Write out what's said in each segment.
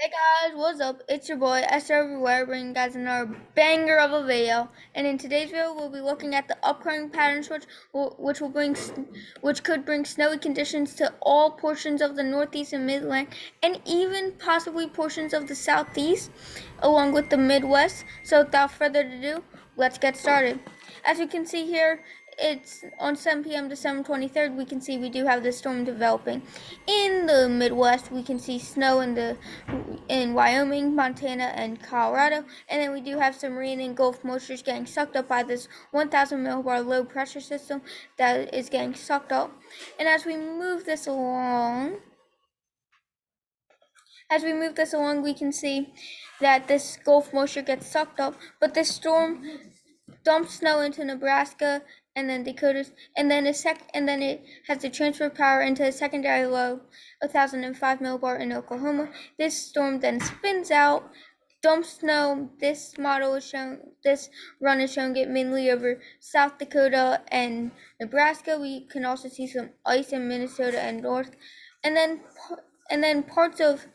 Hey guys, what's up? It's your boy Esther everywhere, bringing you guys another banger of a video. And in today's video, we'll be looking at the upcoming pattern switch, which could bring snowy conditions to all portions of the Northeast and Midland, and even possibly portions of the Southeast, along with the Midwest. So without further ado, let's get started. As you can see here, it's on 7 p.m. December 23rd. We can see we do have this storm developing in the Midwest. We can see snow in Wyoming, Montana, and Colorado, and then we do have some rain and Gulf moistures getting sucked up by this 1,000 millibar low pressure system that is getting sucked up. And as we move this along, we can see that this Gulf moisture gets sucked up, but this storm dumps snow into Nebraska and then Dakotas, and then it has to transfer power into a secondary low, 1,005 millibar in Oklahoma. This storm then spins out, dumps snow. This run is shown get mainly over South Dakota and Nebraska. We can also see some ice in Minnesota and North, and then parts of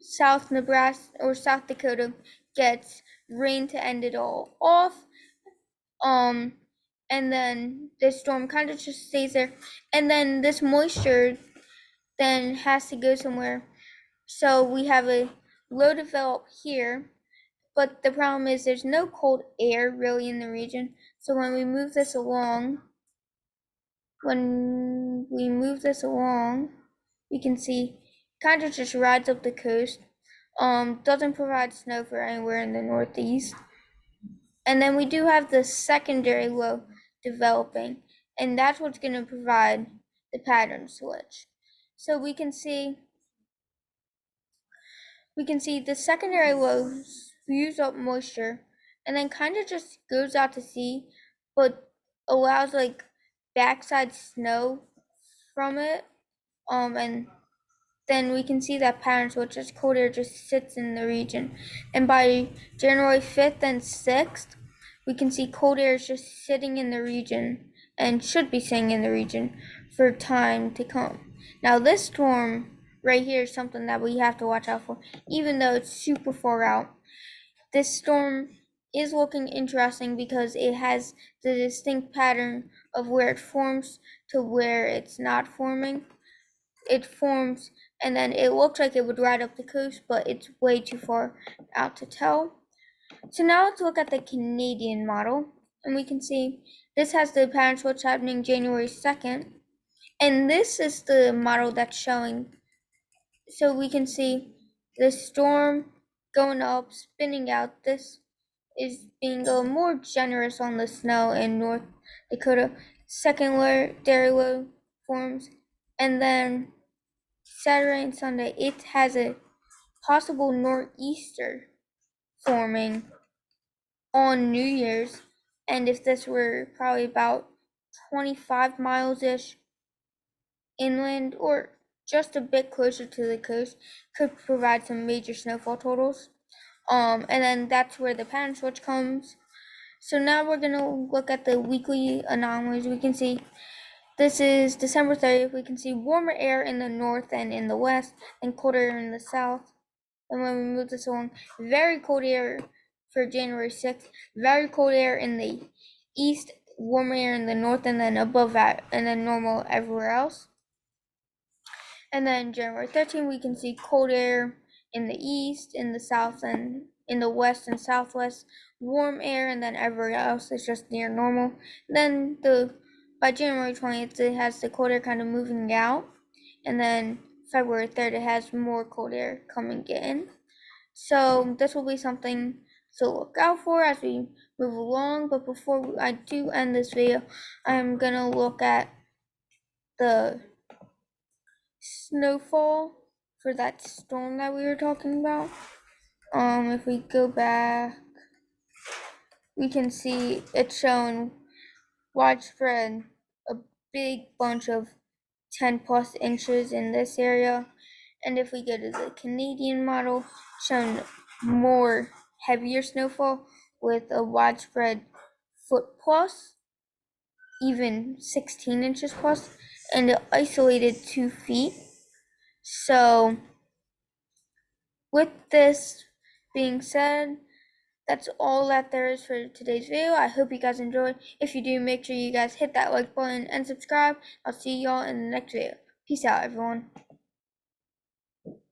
South Nebraska or South Dakota gets rain to end it all off. And then this storm kind of just stays there, and then this moisture then has to go somewhere. So we have a low develop here, but the problem is there's no cold air really in the region. So when we move this along, we can see kind of just rides up the coast. Doesn't provide snow for anywhere in the Northeast. And then we do have the secondary low developing, and that's what's going to provide the pattern switch. So we can see the secondary low spews up moisture and then kind of just goes out to sea, but allows like backside snow from it. And then we can see that pattern switch as cold air just sits in the region. And by January 5th and 6th, we can see cold air is just sitting in the region and should be sitting in the region for time to come. Now this storm right here is something that we have to watch out for, even though it's super far out. This storm is looking interesting because it has the distinct pattern of where it forms to where it's not forming. It forms and then it looks like it would ride up the coast, but it's way too far out to tell. So now let's look at the Canadian model, and we can see this has the pattern switch happening January 2nd, and this is the model that's showing. So we can see the storm going up, spinning out. This is being a more generous on the snow in North Dakota. Secondary low forms, and then Saturday and Sunday, it has a possible nor'easter forming on New Year's, and if this were probably about 25 miles-ish inland or just a bit closer to the coast, could provide some major snowfall totals. And then that's where the pattern switch comes. So now we're going to look at the weekly anomalies. We can see this is December 30th. We can see warmer air in the north and in the west, and colder air in the south. And when we move this along, very cold air for January 6th, very cold air in the east, warmer air in the north, and then above that, and then normal everywhere else. And then January 13th, we can see cold air in the east, in the south, and in the west and southwest, warm air, and then everywhere else is just near normal. Then by January 20th, it has the cold air kind of moving out, and then February 3rd, it has more cold air coming in. So this will be something to look out for as we move along. But before I do end this video, I'm gonna look at the snowfall for that storm that we were talking about. If we go back, we can see it's showing widespread, a big bunch of 10 plus inches in this area. And if we go to the Canadian model, showing more heavier snowfall with a widespread foot plus, even 16 inches plus, and an isolated 2 feet. So with this being said, that's all that there is for today's video. I hope you guys enjoyed. If you do, make sure you guys hit that like button and subscribe. I'll see y'all in the next video. Peace out, everyone.